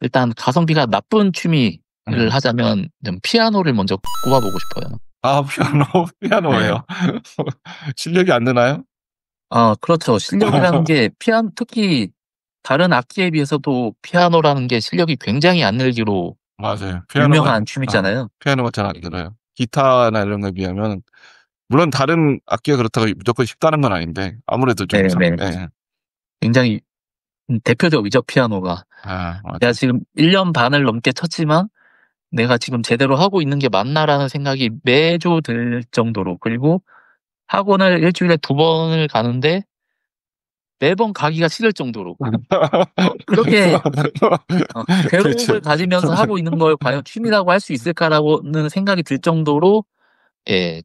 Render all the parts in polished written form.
일단 가성비가 나쁜 취미를 네. 하자면 좀 피아노를 먼저 꼽아보고 싶어요. 아, 피아노, 네. 피아노예요. 실력이 안 느나요? 그렇죠. 실력이라는 게 특히 다른 악기에 비해서도 피아노라는 게 실력이 굉장히 안 늘기로 맞아요. 유명한 취미잖아요. 피아노가 잘 안 들어요. 기타나 이런 거에 비하면, 물론 다른 악기가 그렇다고 무조건 쉽다는 건 아닌데, 아무래도 좀, 네네. 네. 굉장히 대표적이죠, 피아노가. 아, 내가 맞아. 지금 1년 반을 넘게 쳤지만 내가 지금 제대로 하고 있는 게 맞나라는 생각이 매주 들 정도로, 그리고 학원을 일주일에 2번을 가는데 매번 가기가 싫을 정도로 그렇게 그렇죠. 괴로움을 가지면서 하고 있는 걸 과연 취미라고 할 수 있을까라고는 생각이 들 정도로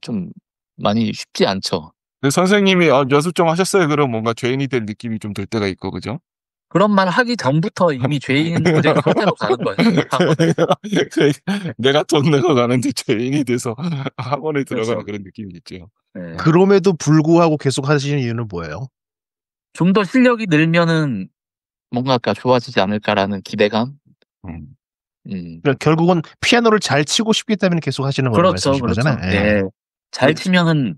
좀 많이 쉽지 않죠. 근데 선생님이 연습 좀 하셨어요? 그럼 뭔가 죄인이 될 느낌이 좀 들 때가 있고, 그죠? 그런 말 하기 전부터 이미 죄인 의식 상태로 가는 거예요, 학원을. 내가 돈 내고 가는데 죄인이 돼서 학원에 들어가는 그렇죠. 그런 느낌이 있죠. 네. 그럼에도 불구하고 계속 하시는 이유는 뭐예요? 좀 더 실력이 늘면은 뭔가가 좋아지지 않을까라는 기대감? 음. 그러니까 결국은 피아노를 잘 치고 싶기 때문에 계속 하시는 거라고 그렇죠, 말씀하신 그렇죠. 거잖아요. 네. 잘 치면은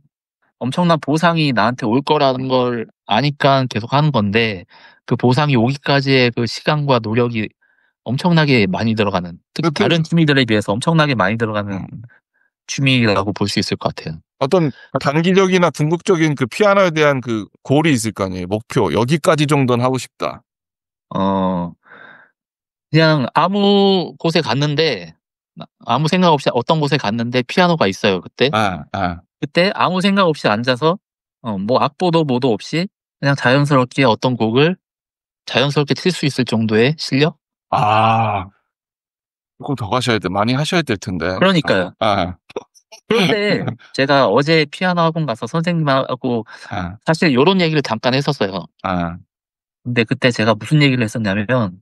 엄청난 보상이 나한테 올 거라는 걸 아니까 계속 하는 건데, 그 보상이 오기까지의 그 시간과 노력이 엄청나게 많이 들어가는, 특히 다른 취미들에 비해서 엄청나게 많이 들어가는 취미라고 볼 수 있을 것 같아요. 어떤 단기적이나 궁극적인 그 피아노에 대한 그 골이 있을 거 아니에요. 목표. 여기까지 정도는 하고 싶다. 그냥 아무 곳에 갔는데, 아무 생각 없이 어떤 곳에 갔는데 피아노가 있어요, 그때. 그때 아무 생각 없이 앉아서, 뭐 악보도 뭐도 없이 그냥 자연스럽게 어떤 곡을 자연스럽게 칠 수 있을 정도의 실력? 조금 더 가셔야 돼. 많이 하셔야 될 텐데. 그러니까요. 그런데 제가 어제 피아노 학원 가서 선생님하고 사실 요런 얘기를 잠깐 했었어요. 근데 그때 제가 무슨 얘기를 했었냐면,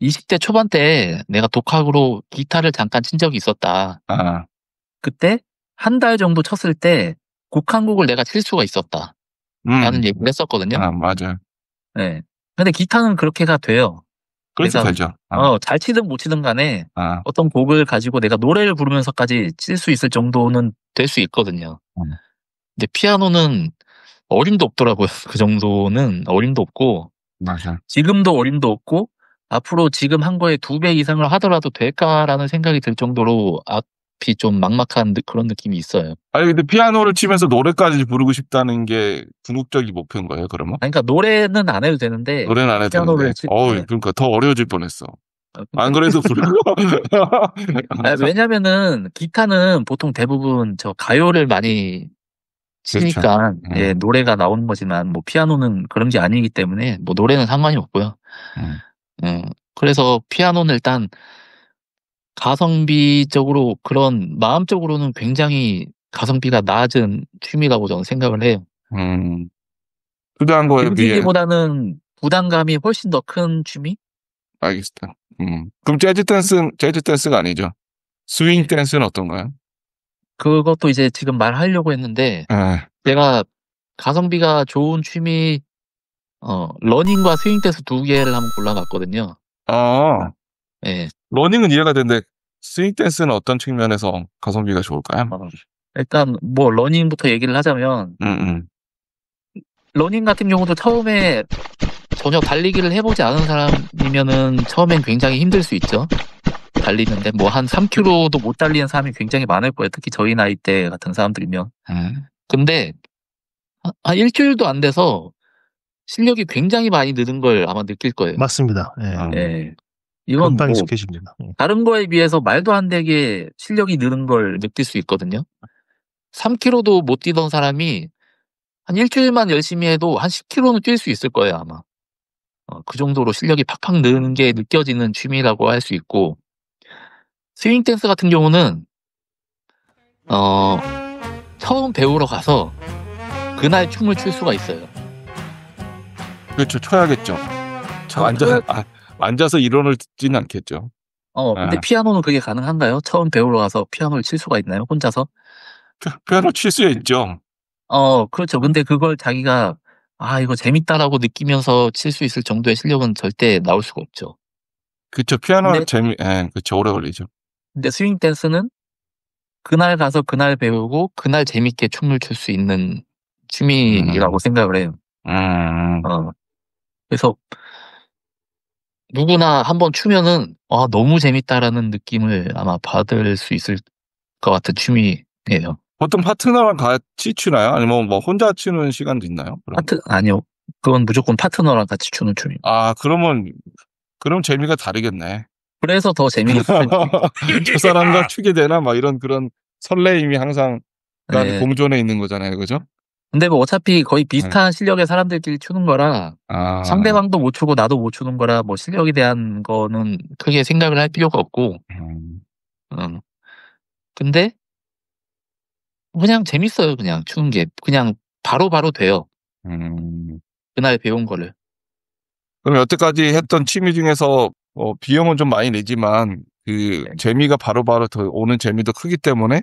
20대 초반 때 내가 독학으로 기타를 잠깐 친 적이 있었다. 그때 한 달 정도 쳤을 때 곡 한 곡을 내가 칠 수가 있었다. 라는 얘기를 했었거든요. 맞아요. 네. 근데 기타는 그렇게가 돼요. 그래서 내가 되죠. 잘 치든 못 치든 간에 어떤 곡을 가지고 내가 노래를 부르면서까지 칠 수 있을 정도는 될 수 있거든요. 근데 피아노는 어림도 없더라고요. 그 정도는 어림도 없고, 맞아요. 지금도 어림도 없고, 앞으로 지금 한 거에 2배 이상을 하더라도 될까라는 생각이 들 정도로 앞이 좀 막막한 그런 느낌이 있어요. 아니, 근데 피아노를 치면서 노래까지 부르고 싶다는 게 궁극적인 목표인 거예요, 그러면? 그러니까 노래는 안 해도 되는데, 노래는 안 해도 피아노를 되는데. 그러니까 더 어려워질 뻔했어. 안 그래도 부르고. 왜냐면은 기타는 보통 대부분 가요를 많이 치니까 그렇죠. 노래가 나오는 거지만, 뭐 피아노는 그런 게 아니기 때문에 뭐 노래는 상관이 없고요. 그래서 피아노는 일단 가성비적으로, 그런 마음적으로는 굉장히 가성비가 낮은 취미라고 저는 생각을 해요. 투자한 거에 비해. 즐기기보다는 부담감이 훨씬 더 큰 취미? 알겠습니다. 그럼 재즈 댄스가 아니죠. 스윙 댄스는 어떤가요? 그것도 이제 지금 말하려고 했는데, 제가 가성비가 좋은 취미, 러닝과 스윙 댄스 2개를 한번 골라봤거든요. 네. 러닝은 이해가 되는데, 스윙 댄스는 어떤 측면에서 가성비가 좋을까요? 일단 뭐 러닝부터 얘기를 하자면, 러닝 같은 경우도 처음에 전혀 달리기를 해보지 않은 사람이면은 처음엔 굉장히 힘들 수 있죠. 달리는데 뭐 한 3km도 못 달리는 사람이 굉장히 많을 거예요. 특히 저희 나이 대 같은 사람들이면. 근데 한 일주일도 안 돼서 실력이 굉장히 많이 느는 걸 아마 느낄 거예요. 맞습니다. 이건 금방 뭐 익숙해집니다. 다른 거에 비해서 말도 안 되게 실력이 느는 걸 느낄 수 있거든요. 3km도 못 뛰던 사람이 한 일주일만 열심히 해도 한 10km는 뛸 수 있을 거예요, 아마. 그 정도로 실력이 팍팍 느는 게 느껴지는 취미라고 할 수 있고, 스윙 댄스 같은 경우는 처음 배우러 가서 그날 춤을 출 수가 있어요. 그렇죠. 쳐야겠죠. 앉아서 이론을 듣지는 않겠죠. 근데 피아노는 그게 가능한가요? 처음 배우러 가서 피아노를 칠 수가 있나요? 혼자서? 피아노 칠 수 있죠. 그렇죠. 근데 그걸 자기가 이거 재밌다라고 느끼면서 칠 수 있을 정도의 실력은 절대 나올 수가 없죠. 그쵸. 피아노 근데, 그쵸. 오래 걸리죠. 근데 스윙 댄스는 그날 가서 그날 배우고 그날 재밌게 춤을 출 수 있는 취미라고 음, 생각을 해요. 음, 어. 그래서 누구나 한번 추면은 너무 재밌다라는 느낌을 아마 받을 수 있을 것 같은 취미예요. 보통 파트너랑 같이 추나요? 아니면 뭐 혼자 추는 시간도 있나요? 그럼. 아니요. 그건 무조건 파트너랑 같이 추는 춤입니다. 아, 그럼 재미가 다르겠네. 그래서 더 재미있는 저 사람과 추게 되나? 막 이런 그런 설레임이 항상 그 안에 네. 공존해 있는 거잖아요. 그죠? 근데 뭐 어차피 거의 네. 비슷한 실력의 사람들끼리 추는 거라 아, 상대방도 못 추고 나도 못 추는 거라 뭐 실력에 대한 거는 크게 생각을 할 필요가 없고 음. 근데 그냥 재밌어요. 그냥 추는 게 그냥 바로바로 돼요. 음. 그날 배운 거를. 그럼 여태까지 했던 취미 중에서 비용은 좀 많이 내지만 그 네. 재미가 바로바로 더 오는 재미도 크기 때문에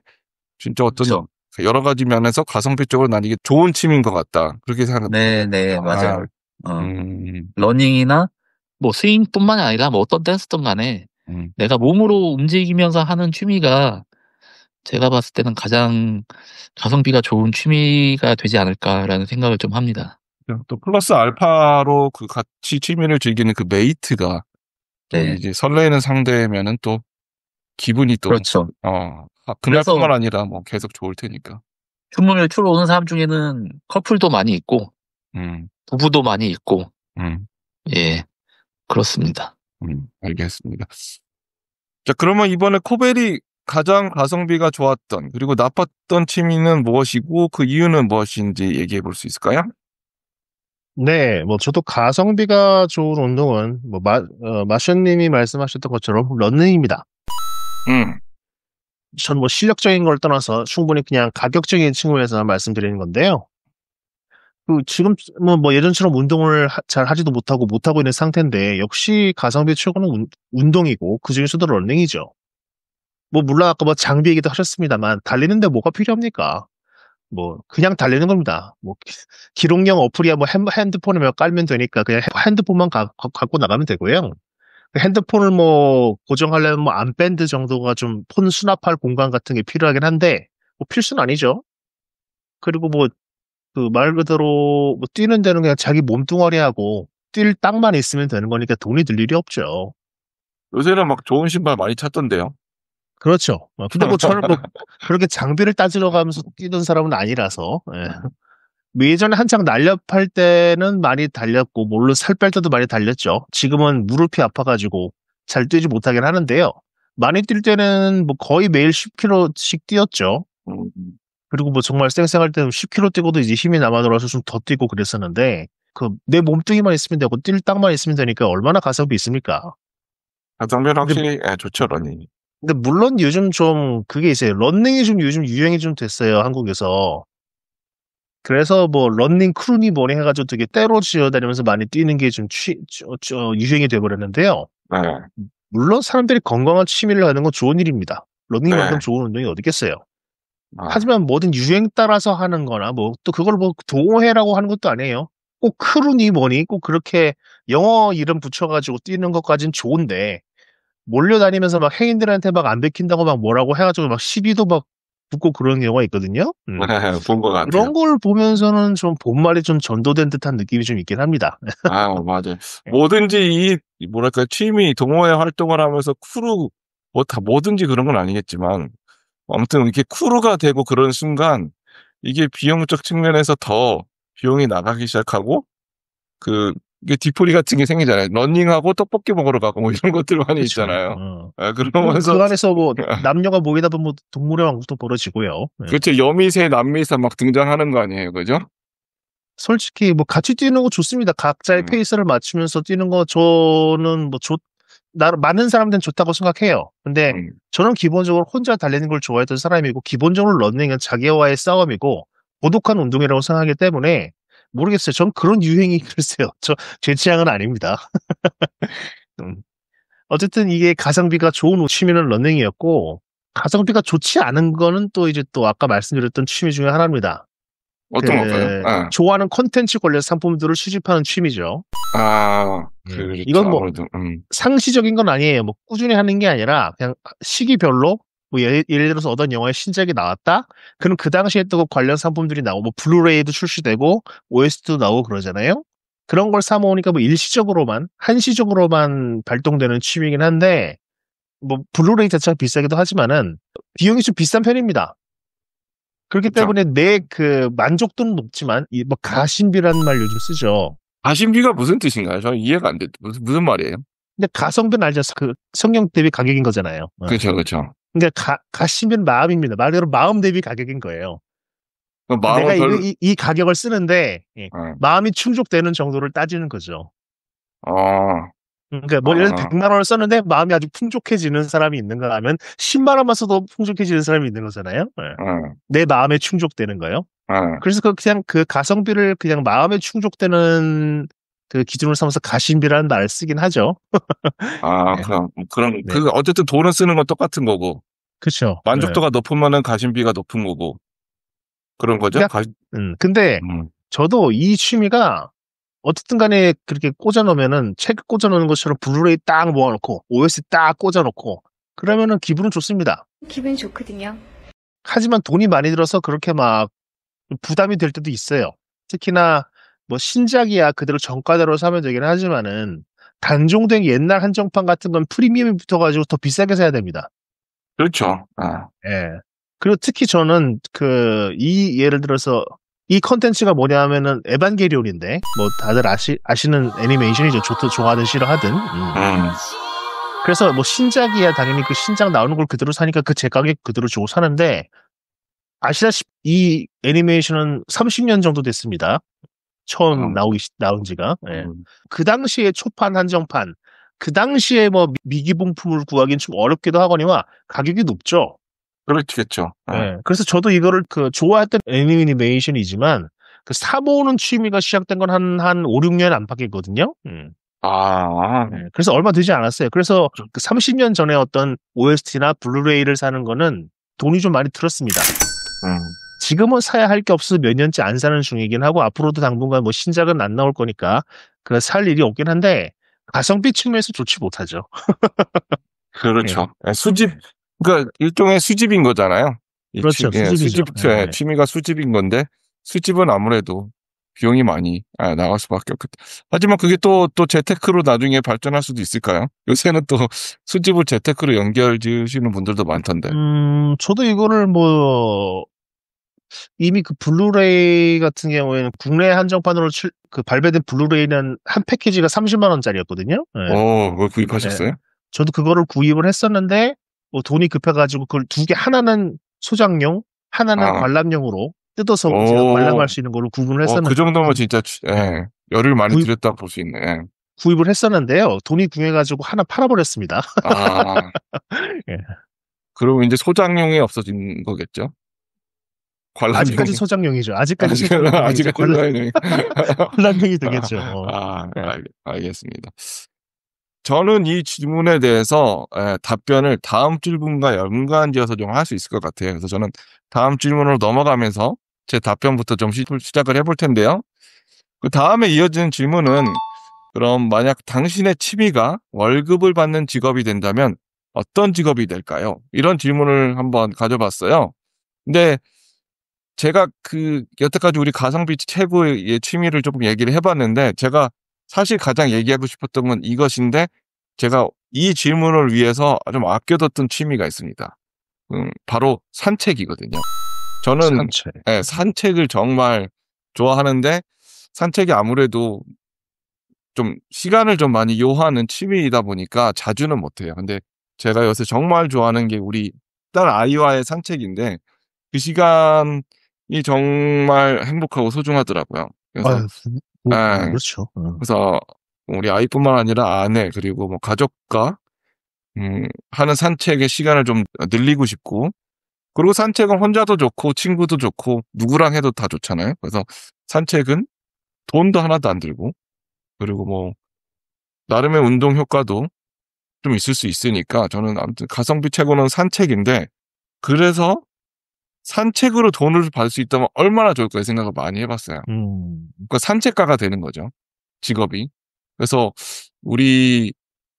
진짜 어떤 그렇죠. 여러 가지 면에서 가성비 쪽으로 난 이게 좋은 취미인 것 같다. 그렇게 생각합니다. 네, 네, 아, 맞아요. 어. 음, 러닝이나 뭐 스윙뿐만이 아니라 뭐 어떤 댄스든 간에 음. 내가 몸으로 움직이면서 하는 취미가 제가 봤을 때는 가장 가성비가 좋은 취미가 되지 않을까라는 생각을 좀 합니다. 또 플러스 알파로 그 같이 취미를 즐기는 그 메이트가 또 네, 이제 설레이는 상대면은 또 기분이 또, 그렇죠. 그날뿐만 그래서 아니라 뭐 계속 좋을 테니까. 춤을 추러 오는 사람 중에는 커플도 많이 있고 음, 부부도 많이 있고 음, 예, 그렇습니다. 알겠습니다. 자, 그러면 이번에 코벨이 가장 가성비가 좋았던, 그리고 나빴던 취미는 무엇이고, 그 이유는 무엇인지 얘기해 볼 수 있을까요? 네, 뭐 저도 가성비가 좋은 운동은 뭐 마션님이 말씀하셨던 것처럼 러닝입니다. 음, 전 뭐 실력적인 걸 떠나서 충분히 그냥 가격적인 측면에서 말씀드리는 건데요. 지금 뭐 예전처럼 운동을 잘 하지도 못하고 있는 상태인데 역시 가성비 최고는 운동이고 그 중에서도 러닝이죠. 뭐 물론 아까 뭐 장비 얘기도 하셨습니다만 달리는데 뭐가 필요합니까? 뭐 그냥 달리는 겁니다. 뭐 기록용 어플이야 뭐 핸드폰에 몇 깔면 되니까 그냥 핸드폰만 갖고 나가면 되고요. 핸드폰을 뭐 고정하려면 뭐 암밴드 정도가 좀 폰 수납할 공간 같은 게 필요하긴 한데 뭐 필수는 아니죠. 그리고 뭐 그 말 그대로 뭐 뛰는 데는 그냥 자기 몸뚱아리하고 뛸 땅만 있으면 되는 거니까 돈이 들 일이 없죠. 요새는 막 좋은 신발 많이 찾던데요. 그렇죠. 근데 뭐 저는 뭐 그렇게 장비를 따지러 가면서 뛰던 사람은 아니라서 예. 뭐 예전에 한창 날렵할 때는 많이 달렸고 물론 살 뺄 때도 많이 달렸죠. 지금은 무릎이 아파가지고 잘 뛰지 못하긴 하는데요. 많이 뛸 때는 뭐 거의 매일 10km씩 뛰었죠. 음, 그리고 뭐 정말 쌩쌩할 때는 10km 뛰고도 이제 힘이 남아 돌아서 좀 더 뛰고 그랬었는데 내 몸뚱이만 있으면 되고 뛸 땅만 있으면 되니까 얼마나 가성비 있습니까? 가성비는 근데 확실히 좋죠, 러닝이. 근데 물론 요즘 좀 그게 있어요. 런닝이 좀 요즘 유행이 좀 됐어요, 한국에서. 그래서 뭐 런닝 크루니 뭐니 해가지고 되게 때로 지어다니면서 많이 뛰는 게 좀 유행이 돼버렸는데요. 네, 물론 사람들이 건강한 취미를 하는 건 좋은 일입니다. 런닝만큼 네. 좋은 운동이 어디 있겠어요. 아, 하지만 뭐든 유행 따라서 하는 거나 뭐 또 그걸 뭐 동호회라고 하는 것도 아니에요. 꼭 크루니 뭐니 꼭 그렇게 영어 이름 붙여가지고 뛰는 것까진 좋은데 몰려다니면서 막 행인들한테 막 안 베낀다고 막 뭐라고 해가지고 막 시비도 막 붙고 그런 경우가 있거든요. 네, 본 것 같아요. 그런 걸 보면서는 좀 본말이 좀 전도된 듯한 느낌이 좀 있긴 합니다. 맞아요. 뭐든지 뭐랄까, 취미, 동호회 활동을 하면서 뭐든지 그런 건 아니겠지만, 아무튼 이렇게 크루가 되고 그런 순간, 이게 비용적 측면에서 더 비용이 나가기 시작하고, 이게 뒤풀이 같은 게 생기잖아요. 러닝하고 떡볶이 먹으러 가고 뭐 이런 것들 많이 그렇죠. 있잖아요. 물론 그러면서, 그 안에서 뭐 남녀가 모이다 보면 뭐 동물의 왕국도 벌어지고요. 그렇죠. 여미새, 남미새 막 등장하는 거 아니에요. 그죠? 솔직히 뭐 같이 뛰는 거 좋습니다. 각자의 음, 페이스를 맞추면서 뛰는 거 저는 뭐 많은 사람들은 좋다고 생각해요. 근데 음. 저는 기본적으로 혼자 달리는 걸 좋아했던 사람이고 기본적으로 러닝은 자기와의 싸움이고 고독한 운동이라고 생각하기 때문에 모르겠어요. 전 그런 유행이 글쎄요. 제 취향은 아닙니다. 음. 어쨌든 이게 가성비가 좋은 취미는 러닝이었고 가성비가 좋지 않은 거는 또 이제 또 아까 말씀드렸던 취미 중에 하나입니다. 어떤 걸까요? 좋아하는 콘텐츠 관련 상품들을 수집하는 취미죠. 아, 그렇죠. 이건 뭐 아무래도, 상시적인 건 아니에요. 뭐 꾸준히 하는 게 아니라 그냥 시기별로 뭐 예를 들어서 어떤 영화의 신작이 나왔다? 그럼 그 당시에 또 관련 상품들이 나오고 뭐 블루레이도 출시되고 OST도 나오고 그러잖아요. 그런 걸 사모으니까 뭐 일시적으로만 한시적으로만 발동되는 취미이긴 한데 뭐 블루레이 자체가 비싸기도 하지만은 비용이 좀 비싼 편입니다. 그렇기 그쵸. 때문에 내 그 만족도는 높지만 이 뭐 가심비라는 말 요즘 쓰죠. 가심비가 무슨 뜻인가요? 저 이해가 안 돼. 무슨 말이에요? 근데 가성비는 알죠. 그 성경 대비 가격인 거잖아요. 그렇죠, 그렇죠. 그러니까 가심비는 마음입니다. 말 그대로 마음 대비 가격인 거예요. 내가 마음을 별로, 이 가격을 쓰는데 어, 마음이 충족되는 정도를 따지는 거죠. 어, 그러니까 뭐 예를 들어서 100만 원을 썼는데 마음이 아주 풍족해지는 사람이 있는가 하면 10만 원만 써도 풍족해지는 사람이 있는 거잖아요. 내 마음에 충족되는 거요. 그래서 그냥 그 가성비를 그냥 마음에 충족되는 그 기준으로 삼아서 가심비라는 말을 쓰긴 하죠. 네. 그럼, 네. 어쨌든 돈을 쓰는 건 똑같은 거고, 그렇죠. 만족도가 높으면은 가심비가 높은 거고, 그런 거죠? 근데 저도 이 취미가 어쨌든 간에 그렇게 꽂아놓으면은 책 꽂아놓는 것처럼 블루레이 딱 모아놓고 OS 딱 꽂아놓고 그러면은 기분은 좋습니다. 기분이 좋거든요. 하지만 돈이 많이 들어서 그렇게 막 부담이 될 때도 있어요. 특히나 뭐 신작이야 그대로 정가대로 사면 되긴 하지만은 단종된 옛날 한정판 같은 건 프리미엄이 붙어가지고 더 비싸게 사야 됩니다. 그렇죠. 예. 그리고 특히 저는 예를 들어서 이 컨텐츠가 뭐냐면은 에반게리온인데 뭐 다들 아시는 애니메이션이죠. 좋아하든 싫어하든. 그래서 뭐 신작이야 당연히 그 신작 나오는 걸 그대로 사니까 그 제 가격 그대로 주고 사는데 아시다시피 이 애니메이션은 30년 정도 됐습니다. 처음 나온 지가. 예. 그 당시에 초판 한정판 그 당시에 뭐 미기봉품을 구하기는 좀 어렵기도 하거니와 가격이 높죠. 그렇겠죠. 네. 그래서 저도 이거를 좋아했던 애니메이션이지만 그 사모으는 취미가 시작된 건 한 5, 6년 안팎이거든요. 네. 그래서 얼마 되지 않았어요. 그래서 그 30년 전에 어떤 OST나 블루레이를 사는 거는 돈이 좀 많이 들었습니다. 지금은 사야 할 게 없어서 몇 년째 안 사는 중이긴 하고 앞으로도 당분간 뭐 신작은 안 나올 거니까 그 살 일이 없긴 한데 가성비 측면에서 좋지 못하죠. 그렇죠. 그러니까 일종의 수집인 거잖아요. 그렇죠. 수집이죠. 취미가 수집인 건데 수집은 아무래도 비용이 많이 나갈 수밖에 없겠다. 하지만 그게 또 재테크로 나중에 발전할 수도 있을까요? 요새는 또 수집을 재테크로 연결 지으시는 분들도 많던데. 저도 이거를 뭐 이미 그 블루레이 같은 경우에는 국내 한정판으로 발매된 블루레이는 한 패키지가 30만 원짜리였거든요. 네. 그걸 구입하셨어요? 네. 저도 그거를 구입을 했었는데 뭐 돈이 급해가지고 그걸 두 개 하나는 소장용, 하나는 관람용으로 뜯어서 제가 관람할 수 있는 걸로 구분을 했었는데 그 정도면 진짜 열을 많이 들였다 볼 수 있네. 구입을 했었는데요. 돈이 궁해가지고 하나 팔아버렸습니다. 예. 그러면 이제 소장용이 없어진 거겠죠? 아직까지 소장용이죠. 아직까지 관람용이 되겠죠. 알겠습니다. 저는 이 질문에 대해서 답변을 다음 질문과 연관지어서 좀 할 수 있을 것 같아요. 그래서 저는 다음 질문으로 넘어가면서 제 답변부터 좀 시작을 해볼 텐데요. 그 다음에 이어지는 질문은 그럼 만약 당신의 취미가 월급을 받는 직업이 된다면 어떤 직업이 될까요? 이런 질문을 한번 가져봤어요. 근데 제가 여태까지 우리 가성비 최고의 취미를 조금 얘기를 해봤는데 제가 사실 가장 얘기하고 싶었던 건 이것인데 제가 이 질문을 위해서 좀 아껴뒀던 취미가 있습니다. 바로 산책이거든요. 저는 산책을 정말 좋아하는데 산책이 아무래도 좀 시간을 좀 많이 요하는 취미이다 보니까 자주는 못해요. 근데 제가 요새 정말 좋아하는 게 우리 딸 아이와의 산책인데 그 시간이 정말 행복하고 소중하더라고요. 그래서 그렇죠. 그래서 우리 아이뿐만 아니라 아내 그리고 뭐 가족과 하는 산책의 시간을 좀 늘리고 싶고 그리고 산책은 혼자도 좋고 친구도 좋고 누구랑 해도 다 좋잖아요. 그래서 산책은 돈도 하나도 안 들고 그리고 뭐 나름의 운동 효과도 좀 있을 수 있으니까 저는 아무튼 가성비 최고는 산책인데 그래서 산책으로 돈을 받을 수 있다면 얼마나 좋을까 생각을 많이 해봤어요. 그러니까 산책가가 되는 거죠. 직업이. 그래서 우리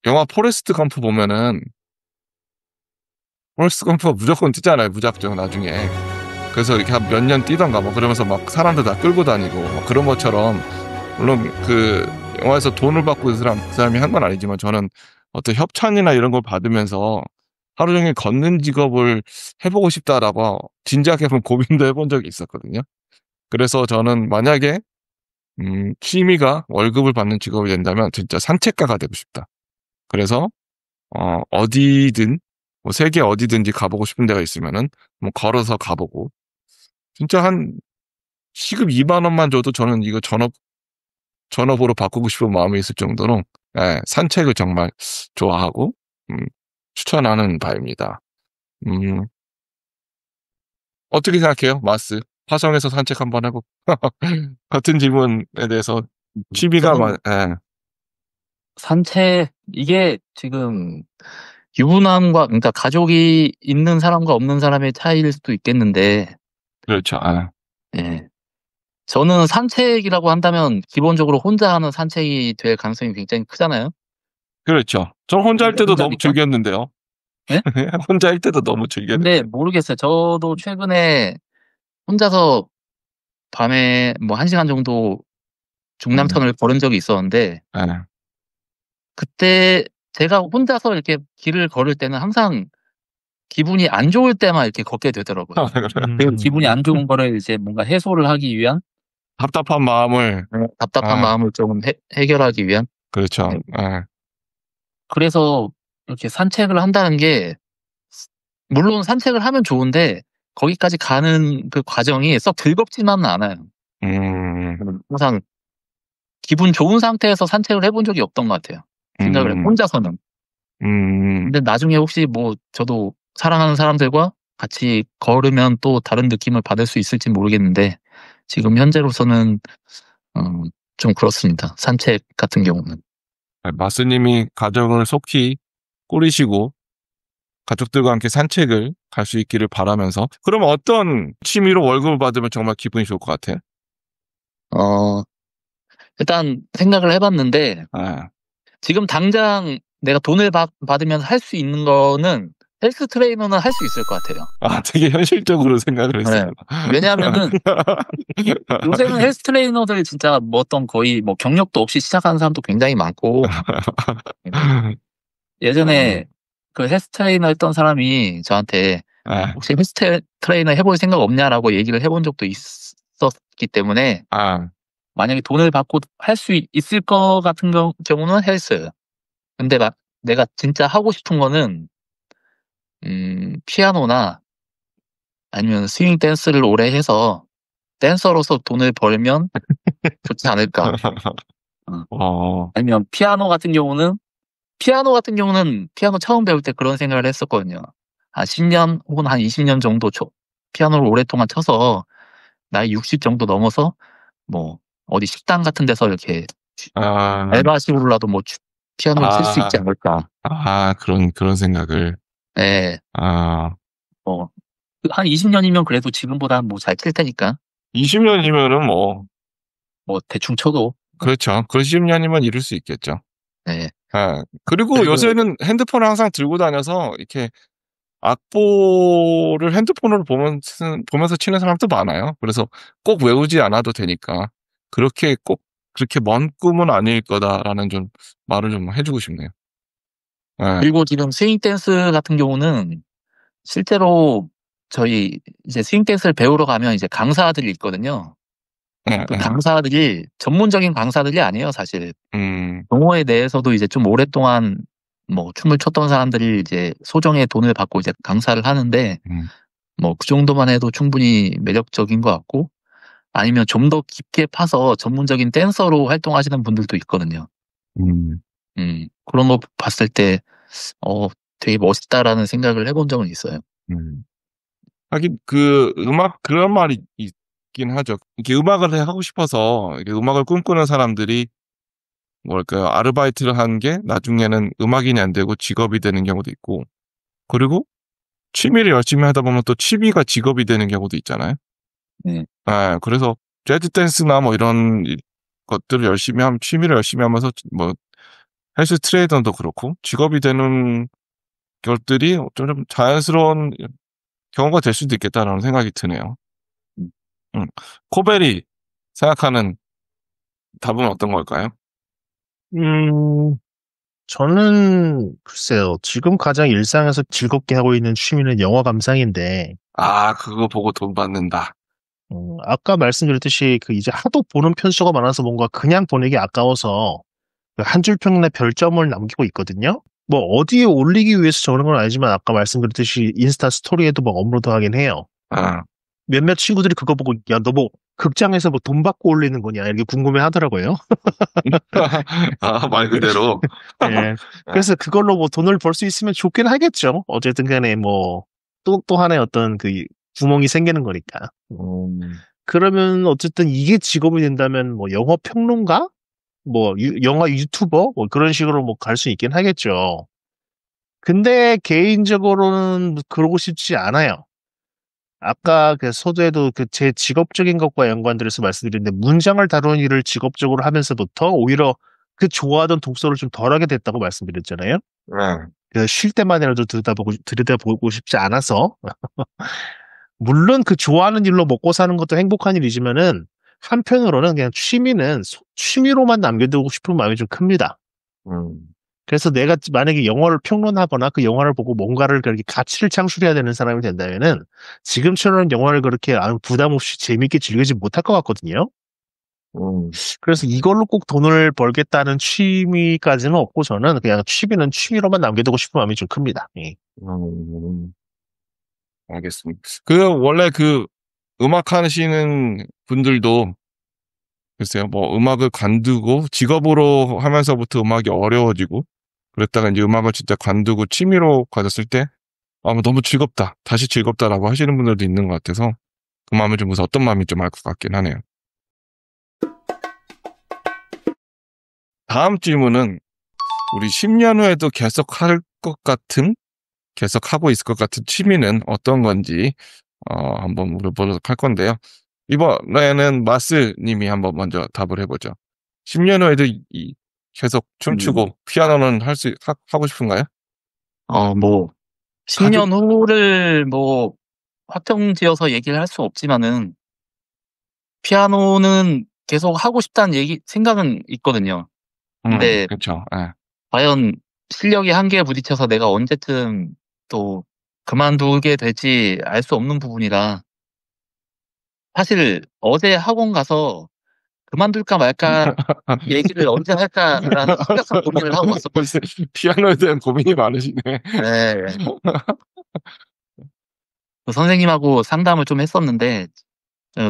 영화 포레스트 검프 보면은 포레스트 검프가 무조건 뛰잖아요. 무작정 나중에. 그래서 이렇게 한 몇 년 뛰던가 뭐 그러면서 막 사람들 다 끌고 다니고 뭐 그런 것처럼 물론 그 영화에서 돈을 받고 그 사람이 한 건 아니지만 저는 어떤 협찬이나 이런 걸 받으면서 하루 종일 걷는 직업을 해보고 싶다라고 진지하게 한번 고민도 해본 적이 있었거든요. 그래서 저는 만약에 취미가 월급을 받는 직업이 된다면 진짜 산책가가 되고 싶다. 그래서 어디든 뭐 세계 어디든지 가보고 싶은 데가 있으면은 뭐 걸어서 가보고 진짜 한 시급 2만 원만 줘도 저는 이거 전업으로 바꾸고 싶은 마음이 있을 정도로 예, 산책을 정말 좋아하고 추천하는 바입니다. 어떻게 생각해요, 마스? 화성에서 산책 한번 하고 같은 질문에 대해서 취미가 예. 산책, 이게 지금 유부남과, 그러니까 가족이 있는 사람과 없는 사람의 차이일 수도 있겠는데, 그렇죠. 아. 예. 저는 산책이라고 한다면 기본적으로 혼자 하는 산책이 될 가능성이 굉장히 크잖아요. 그렇죠. 저 혼자 할 때도 너무 혼자니까? 즐겼는데요. 예? 혼자 할 때도 너무 즐겼는데. 근데 모르겠어요. 저도 최근에 혼자서 밤에 뭐 1시간 정도 중남천을 걸은 적이 있었는데, 예. 그때 제가 혼자서 이렇게 길을 걸을 때는 항상 기분이 안 좋을 때만 이렇게 걷게 되더라고요. 그리고 기분이 안 좋은 거를 이제 뭔가 해소를 하기 위한, 답답한 마음을 답답한 마음을 조금 해결하기 위한. 그렇죠. 네. 예. 그래서 이렇게 산책을 한다는 게, 물론 산책을 하면 좋은데 거기까지 가는 그 과정이 썩 즐겁지만은 않아요. 항상 기분 좋은 상태에서 산책을 해본 적이 없던 것 같아요. 생각을 해, 혼자서는. 근데 나중에 혹시 뭐 저도 사랑하는 사람들과 같이 걸으면 또 다른 느낌을 받을 수 있을지 모르겠는데, 지금 현재로서는 좀 그렇습니다. 산책 같은 경우는. 마스님이 가정을 속히 꾸리시고 가족들과 함께 산책을 갈 수 있기를 바라면서, 그럼 어떤 취미로 월급을 받으면 정말 기분이 좋을 것 같아요? 일단 생각을 해봤는데, 지금 당장 내가 돈을 받으면서 할 수 있는 거는 헬스 트레이너는 할 수 있을 것 같아요. 되게 현실적으로 생각을 했어요. 네. 왜냐하면은 요새는 헬스 트레이너들 진짜 뭐 어떤 거의 뭐 경력도 없이 시작하는 사람도 굉장히 많고, 예전에 그 헬스 트레이너 했던 사람이 저한테 혹시 헬스 트레이너 해볼 생각 없냐라고 얘기를 해본 적도 있었기 때문에, 만약에 돈을 받고 할 수 있을 것 같은 경우는 헬스. 근데 내가 진짜 하고 싶은 거는 피아노나 아니면 스윙 댄스를 오래 해서 댄서로서 돈을 벌면 좋지 않을까. 아니면 피아노 같은 경우는 피아노 처음 배울 때 그런 생각을 했었거든요. 한 10년 혹은 한 20년 정도 피아노를 오랫동안 쳐서 나이 60 정도 넘어서 뭐 어디 식당 같은 데서 이렇게 알바식으로라도 뭐 피아노를 칠 수 있지 않을까. 그런 생각을. 네. 한 20년이면 그래도 지금보다 뭐 잘 칠 테니까. 20년이면은 뭐 대충 쳐도. 그렇죠. 그 10년이면 이룰 수 있겠죠. 네. 그리고 요새는 핸드폰을 항상 들고 다녀서 이렇게 악보를 핸드폰으로 보면서 치는 사람도 많아요. 그래서 꼭 외우지 않아도 되니까 그렇게 먼 꿈은 아닐 거다라는 좀 말을 좀 해주고 싶네요. 그리고 지금 스윙 댄스 같은 경우는 실제로 저희 이제 스윙 댄스를 배우러 가면 이제 강사들이 있거든요. 그 강사들이 전문적인 강사들이 아니에요, 사실. 동호회 내에서도 이제 좀 오랫동안 뭐 춤을 췄던 사람들이 이제 소정의 돈을 받고 이제 강사를 하는데, 뭐 그 정도만 해도 충분히 매력적인 것 같고, 아니면 좀 더 깊게 파서 전문적인 댄서로 활동하시는 분들도 있거든요. 그런 거 봤을 때 되게 멋있다라는 생각을 해본 적은 있어요. 하긴 그런 말이 있긴 하죠. 이렇게 음악을 하고 싶어서 이렇게 음악을 꿈꾸는 사람들이 뭐랄까요, 아르바이트를 한 게 나중에는 음악인이 안 되고 직업이 되는 경우도 있고, 그리고 취미를 열심히 하다 보면 또 취미가 직업이 되는 경우도 있잖아요. 그래서 재즈 댄스나 뭐 이런 것들을 취미를 열심히 하면서 뭐 헬스 트레이너도 그렇고 직업이 되는 것들이 좀 자연스러운 경우가 될 수도 있겠다라는 생각이 드네요. 코벨이 생각하는 답은 어떤 걸까요? 저는 글쎄요. 지금 가장 일상에서 즐겁게 하고 있는 취미는 영화 감상인데, 그거 보고 돈 받는다. 아까 말씀드렸듯이 그 이제 하도 보는 편수가 많아서 뭔가 그냥 보내기 아까워서 그 한 줄 평에 별점을 남기고 있거든요. 뭐 어디에 올리기 위해서 저런 건 아니지만 아까 말씀드렸듯이 인스타 스토리에도 막 업로드 하긴 해요. 몇몇 친구들이 그거 보고 야, 너 뭐 극장에서 뭐 돈 받고 올리는 거냐 이렇게 궁금해 하더라고요. 말 그대로. 예. 그래서 그걸로 뭐 돈을 벌 수 있으면 좋긴 하겠죠. 어쨌든 간에 뭐 또 하나의 어떤 그 구멍이 생기는 거니까. 그러면 어쨌든 이게 직업이 된다면 뭐 영화 평론가? 뭐 영화 유튜버? 뭐 그런 식으로 뭐 갈 수 있긴 하겠죠. 근데 개인적으로는 그러고 싶지 않아요. 아까 그 서두에도 그 제 직업적인 것과 연관돼서 말씀드렸는데 문장을 다루는 일을 직업적으로 하면서부터 오히려 그 좋아하던 독서를 좀 덜하게 됐다고 말씀드렸잖아요. 그래서 쉴 때만이라도 들여다보고 싶지 않아서. 물론 그 좋아하는 일로 먹고 사는 것도 행복한 일이지만은 한편으로는 그냥 취미로만 남겨두고 싶은 마음이 좀 큽니다. 그래서 내가 만약에 영화를 평론하거나 그 영화를 보고 뭔가를 그렇게 가치를 창출해야 되는 사람이 된다면은 지금처럼 영화를 그렇게 부담 없이 재밌게 즐기지 못할 것 같거든요. 그래서 이걸로 꼭 돈을 벌겠다는 취미까지는 없고 저는 그냥 취미는 취미로만 남겨두고 싶은 마음이 좀 큽니다. 예. 알겠습니다. 원래 음악 하시는 분들도 글쎄요, 뭐 음악을 관두고 직업으로 하면서부터 음악이 어려워지고 그랬다가 이제 음악을 진짜 관두고 취미로 가졌을 때 너무 즐겁다, 다시 즐겁다라고 하시는 분들도 있는 것 같아서 그 마음을 좀 무슨 어떤 마음이 좀 알 것 같긴 하네요. 다음 질문은 우리 10년 후에도 계속할 것 같은, 계속하고 있을 것 같은 취미는 어떤 건지 한번 물어보도록 할 건데요. 이번에는 마스님이 한번 먼저 답을 해보죠. 10년 후에도 계속 춤추고 피아노는 하고 싶은가요? 뭐 10년 후를 뭐 확정지어서 얘기를 할 수 없지만은 피아노는 계속 하고 싶다는 생각은 있거든요. 근데 그렇죠. 네. 과연 실력이 한계에 부딪혀서 내가 언제쯤 또 그만두게 될지 알 수 없는 부분이라 사실 어제 학원 가서 그만둘까 말까 얘기를 언제 할까라는 심각한 고민을 하고 왔었거든요. 피아노에 대한 고민이 많으시네. 네. 그 선생님하고 상담을 좀 했었는데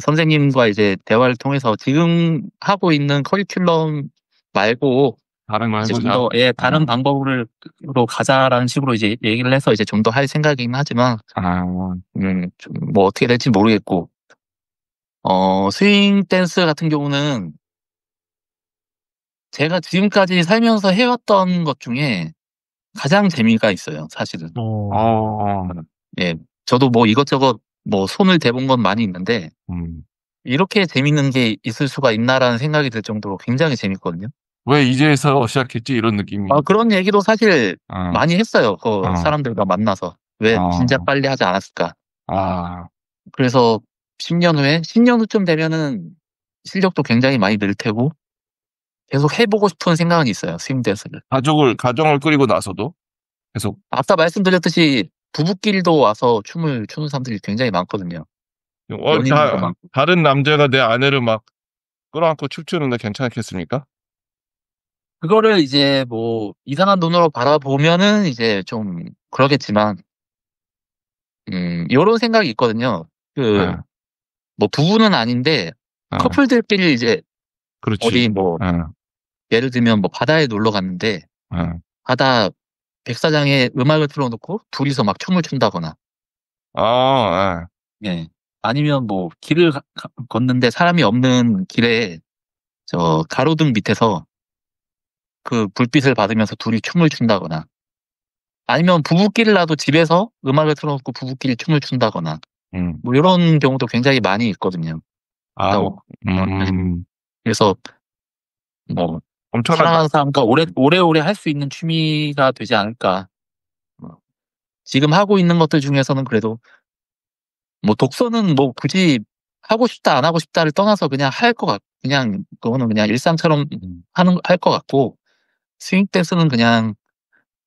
선생님과 이제 대화를 통해서 지금 하고 있는 커리큘럼 말고 다른 걸 이제 좀 해보자. 더 다른 방법으로 가자라는 식으로 이제 얘기를 해서 이제 좀 더 할 생각이긴 하지만 좀 뭐 어떻게 될지 모르겠고 스윙 댄스 같은 경우는 제가 지금까지 살면서 해왔던 것 중에 가장 재미가 있어요, 사실은. 예, 저도 뭐 이것저것 뭐 손을 대본 건 많이 있는데 이렇게 재밌는 게 있을 수가 있나라는 생각이 들 정도로 굉장히 재밌거든요. 왜 이제서 시작했지 이런 느낌이. 그런 얘기도 사실 많이 했어요. 사람들과 만나서 왜 진작 빨리 하지 않았을까. 그래서 10년 후쯤 되면은 실력도 굉장히 많이 늘 테고 계속 해보고 싶은 생각은 있어요. 스윙 댄스를. 가정을 꾸리고 나서도 계속. 아까 말씀드렸듯이 부부끼리도 와서 춤을 추는 사람들이 굉장히 많거든요. 다른 남자가 내 아내를 막 끌어안고 춤추는데 괜찮겠습니까? 그거를 이제 뭐 이상한 눈으로 바라보면은 이제 좀 그러겠지만 요런 생각이 있거든요. 뭐 부부는 아닌데 커플들끼리 이제 그렇지. 어디 뭐 예를 들면 뭐 바다에 놀러 갔는데 바다 백사장에 음악을 틀어놓고 둘이서 막 춤을 춘다거나 예. 아니면 뭐 길을 걷는데 사람이 없는 길에 저 가로등 밑에서 그 불빛을 받으면서 둘이 춤을 춘다거나 아니면 부부끼리라도 집에서 음악을 틀어놓고 부부끼리 춤을 춘다거나 뭐 이런 경우도 굉장히 많이 있거든요. 그래서 뭐 엄청난 사랑하는 사람과 오래오래 할 수 있는 취미가 되지 않을까. 지금 하고 있는 것들 중에서는 그래도 뭐 독서는 뭐 굳이 하고 싶다 안 하고 싶다를 떠나서 그냥 그냥 그거는 그냥 일상처럼 할 것 같고, 스윙 댄스는 그냥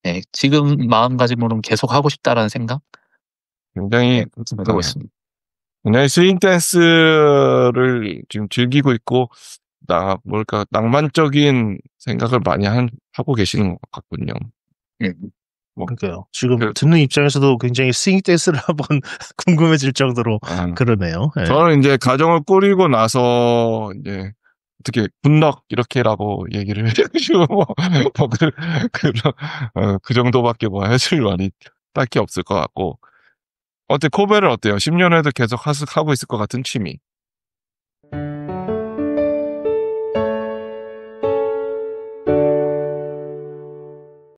네, 지금 마음가짐으로는 계속 하고 싶다라는 생각? 굉장히 그렇게 가고 있습니다. 굉장히 스윙 댄스를 지금 즐기고 있고 낭만적인 생각을 많이 하고 계시는 것 같군요. 예. 그러니까요. 지금 듣는 입장에서도 굉장히 스윙 댄스를 한번 궁금해질 정도로 그러네요. 예. 저는 이제 가정을 꾸리고 나서 이제 어떻게 굿럭 이렇게라고 얘기를 해주고 그 정도밖에 뭐 해줄 말이 딱히 없을 것 같고. 코벨은 어때요? 10년에도 계속 하고 있을 것 같은 취미.